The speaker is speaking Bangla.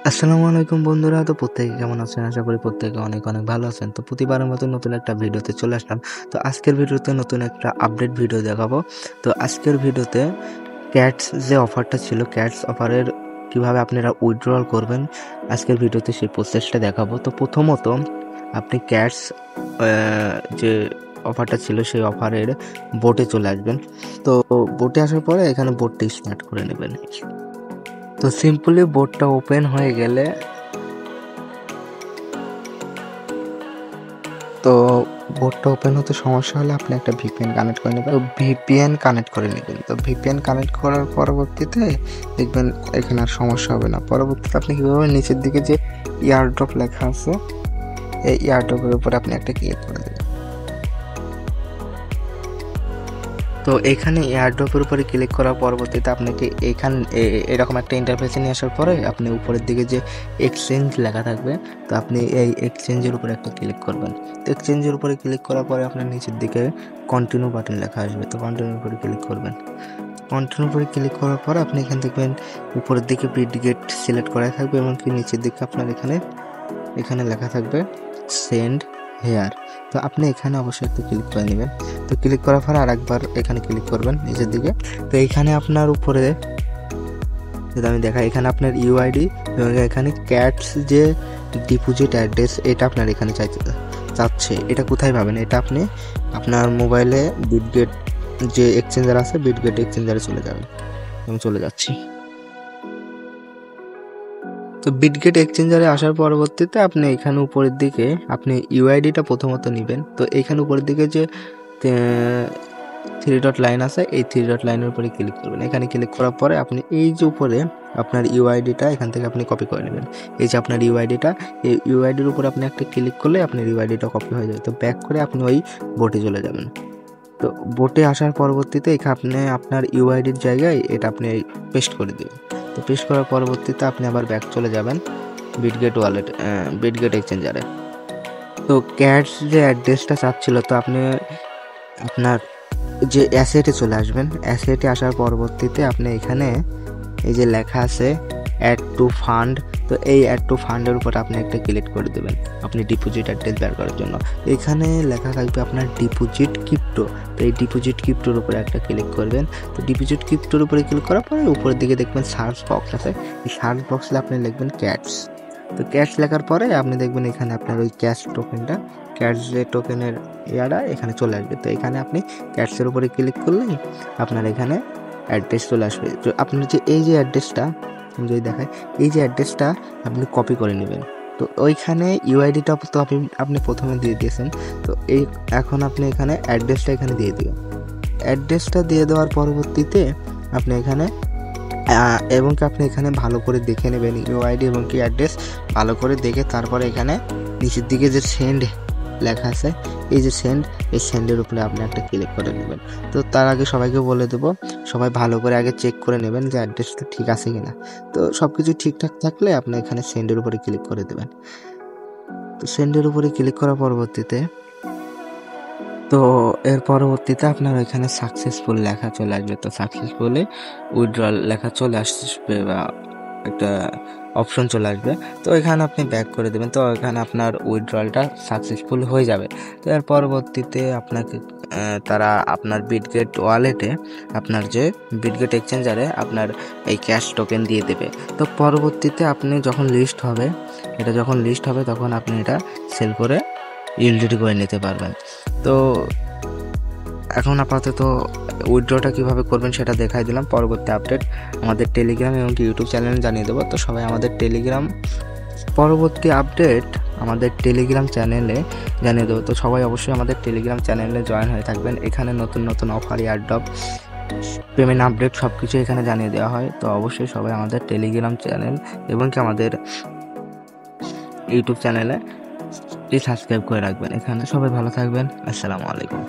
আসসালামু আলাইকুম বন্ধুরা। তো প্রত্যেকে কেমন আছেন? আশা করি প্রত্যেকে অনেক অনেক ভালো আছেন। তো প্রতিবারের মতো নতুন একটা ভিডিওতে চলে আসলাম। তো আজকের ভিডিওতে নতুন একটা আপডেট ভিডিও দেখাবো। তো আজকের ভিডিওতে ক্যাটস যে অফারটা ছিল, ক্যাটস অফারের কিভাবে আপনারা উইথড্রল করবেন, আজকের ভিডিওতে সেই প্রসেসটা দেখাবো। তো প্রথমত আপনি ক্যাটস যে অফারটা ছিল সেই অফারের বোটে চলে আসবেন। তো বোটে আসার পরে এখানে বোটটা স্টার্ট করে নেবেন। তো সিম্পলি বোটটা ওপেন হয়ে গেলে তো বোটটা ওপেন হতে সমস্যা হলে আপনি একটা ভিপিএন কানেক্ট করে নেবেন। তো ভিপিএন কানেক্ট করে নেবেন। তো ভিপিএন কানেক্ট করার পরবর্তীতে দেখবেন এখানে আর সমস্যা হবে না। পরবর্তীতে আপনি কীভাবে নিচের দিকে যে ইয়ারড্রপ লেখা আছে, এই ইয়ারড্রপের উপরে আপনি একটা ক্লিক করে দেবেন। তো এখানে এয়ারড্রপের উপরে ক্লিক করার পরবর্তীতে আপনাকে এরকম একটা ইন্টারফেসে নিয়ে আসার পরে আপনি উপরের দিকে যে এক্সচেঞ্জ লেখা থাকবে, তো আপনি এই এক্সচেঞ্জের উপরে একটা ক্লিক করবেন। তো এক্সচেঞ্জের উপরে ক্লিক করার পরে আপনার নিচের দিকে কন্টিনিউ বাটন লেখা আসবে। তো কন্টিনিউর উপরে ক্লিক করবেন। কন্টিনিউর উপরে ক্লিক করার পর আপনি এখান দেখবেন উপরের দিকে বিটগেট সিলেক্ট করা থাকবে এবং কি নিচের দিকে আপনার এখানে লেখা থাকবে সেন্ড হেয়ার। তো আপনি এখানে অবশ্যই একটু ক্লিক করে নেবেন। তো ক্লিক করার পর আরেকবার এখানে ক্লিক করবেন নিচের দিকে। তো এইখানে আপনার উপরে যদি আমি দেখাই, এখানে আপনার ইউআইডি এবং এখানে ক্যাটস যে ডিপোজিট অ্যাড্রেস, এটা আপনার এখানে চাচ্ছে। এটা কোথায় পাবেন? এটা আপনি আপনার মোবাইলে বিটগেট যে এক্সচেঞ্জার আছে, বিটগেট এক্সচেঞ্জারে চলে যাবেন। আমি চলে যাচ্ছি। তো বিটগেট এক্সচেঞ্জারে আসার পরবর্তীতে আপনি এখানে উপরের দিকে আপনি ইউআইডিটা প্রথমত নেবেন। তো এইখানে উপরের দিকে যে থ্রি ডট লাইন আছে, এই থ্রি ডট লাইনের উপরে ক্লিক করবেন। এখানে ক্লিক করার পরে আপনি এই যে উপরে আপনার ইউআইডিটা এখান থেকে আপনি কপি করে নেবেন। এই যে আপনার ইউআইডিটা, এই ইউআইডির উপরে আপনি একটা ক্লিক করলে আপনার ইউআইডিটা কপি হয়ে যাবে। তো ব্যাক করে আপনি ওই বোটে চলে যাবেন। তো বোটে আসার পরবর্তীতে এখানে আপনার ইউআইডির জায়গায় এটা আপনি পেস্ট করে দেবেন। তো পেস্ট করার পরবর্তীতে আপনি আবার ব্যাক চলে যাবেন বিটগেট এক্সচেঞ্জারে। তো ক্যাটস যে অ্যাড্রেসটা চাচ্ছিল, তো আপনি আপনার যে অ্যাসেটে চলে আসবেন। অ্যাসেটে আসার পরবর্তীতে আপনি এখানে এই যে লেখা আছে অ্যাড টু ফান্ড, তো এই অ্যাড টু ফান্ডের উপর আপনি একটা ক্লিক করে দেবেন আপনি ডিপোজিট অ্যাড্রেস বের করার জন্য। এখানে লেখা থাকবে আপনার ডিপোজিট ক্রিপ্টো। তো এই ডিপোজিট ক্রিপ্টোর উপরে একটা ক্লিক করবেন। তো ডিপোজিট ক্রিপ্টোর উপরে ক্লিক করার পরে উপরের দিকে দেখবেন সার্চ বক্স আছে। এই সার্চ বক্সে আপনি লিখবেন ক্যাটস। তো ক্যাশ লেখার পরে আপনি দেখবেন এখানে আপনার ওই ক্যাশ যে টোকেনের ইয়াটা এখানে চলে আসবে। তো এখানে আপনি ক্যাশের উপরে ক্লিক করলেই আপনার এখানে অ্যাড্রেস চলে আসবে। তো আপনার যে এই যে অ্যাড্রেসটা যদি দেখায়, এই যে অ্যাড্রেসটা আপনি কপি করে নেবেন। তো ওইখানে ইউআইডিটা তো আপনি প্রথমে দিয়ে দিয়েছেন। তো এখন আপনি এখানে অ্যাড্রেসটা এখানে দিয়ে দিবেন। অ্যাড্রেসটা দিয়ে দেওয়ার পরবর্তীতে আপনি এখানে এবং কি আপনি এখানে ভালো করে দেখে নেবেন ইউআইডি এবং কি অ্যাড্রেস ভালো করে দেখে তারপরে এখানে নিচের দিকে যে সেন্ড লেখা আছে, এই যে এই সেন্ডের উপরে আপনি একটা ক্লিক করে নেবেন। তো তার আগে সবাইকে বলে দেবো, সবাই ভালো করে আগে চেক করে নেবেন যে অ্যাড্রেসটা ঠিক আছে কিনা। তো সব কিছু ঠিকঠাক থাকলে আপনি এখানে সেন্ডের উপরে ক্লিক করে দেবেন। তো সেন্ডের উপরে ক্লিক করার পরবর্তীতে এর পরবর্তীতে আপনার ওইখানে সাকসেসফুল লেখা চলে আসবে। তো সাকসেসফুলি উইথড্রল লেখা চলে আসবে বা একটা অপশন চলে আসবে। তো এখানে আপনি ব্যাক করে দেবেন। তো এখানে আপনার উইথড্রলটা সাকসেসফুল হয়ে যাবে। তো এর পরবর্তীতে আপনাকে তারা আপনার বিটগেট ওয়ালেটে আপনার যে বিটগেট এক্সচেঞ্জারে আপনার এই ক্যাশ টোকেন দিয়ে দেবে। তো পরবর্তীতে আপনি যখন লিস্ট হবে তখন আপনি এটা সেল করে ইউটিলিটি করে নিতে পারবেন। তো এখন আপাতত উইথড্রটা কীভাবে করবেন সেটা দেখাই দিলাম। পরবর্তী আপডেট আমাদের টেলিগ্রাম এবং ইউটিউব চ্যানেলে জানিয়ে দেবো। তো সবাই আমাদের পরবর্তী আপডেট আমাদের টেলিগ্রাম চ্যানেলে জানিয়ে দেবো। তো সবাই অবশ্যই আমাদের টেলিগ্রাম চ্যানেলে জয়েন হয়ে থাকবেন। এখানে নতুন অফার, এয়ারড্রপ, পেমেন্ট আপডেট সব কিছু এখানে জানিয়ে দেওয়া হয়। তো অবশ্যই সবাই আমাদের টেলিগ্রাম চ্যানেল এবং কি আমাদের ইউটিউব চ্যানেলে সাবস্ক্রাইব করে রাখবেন। এখানে সবাই ভালো থাকবেন। আসসালামু আলাইকুম।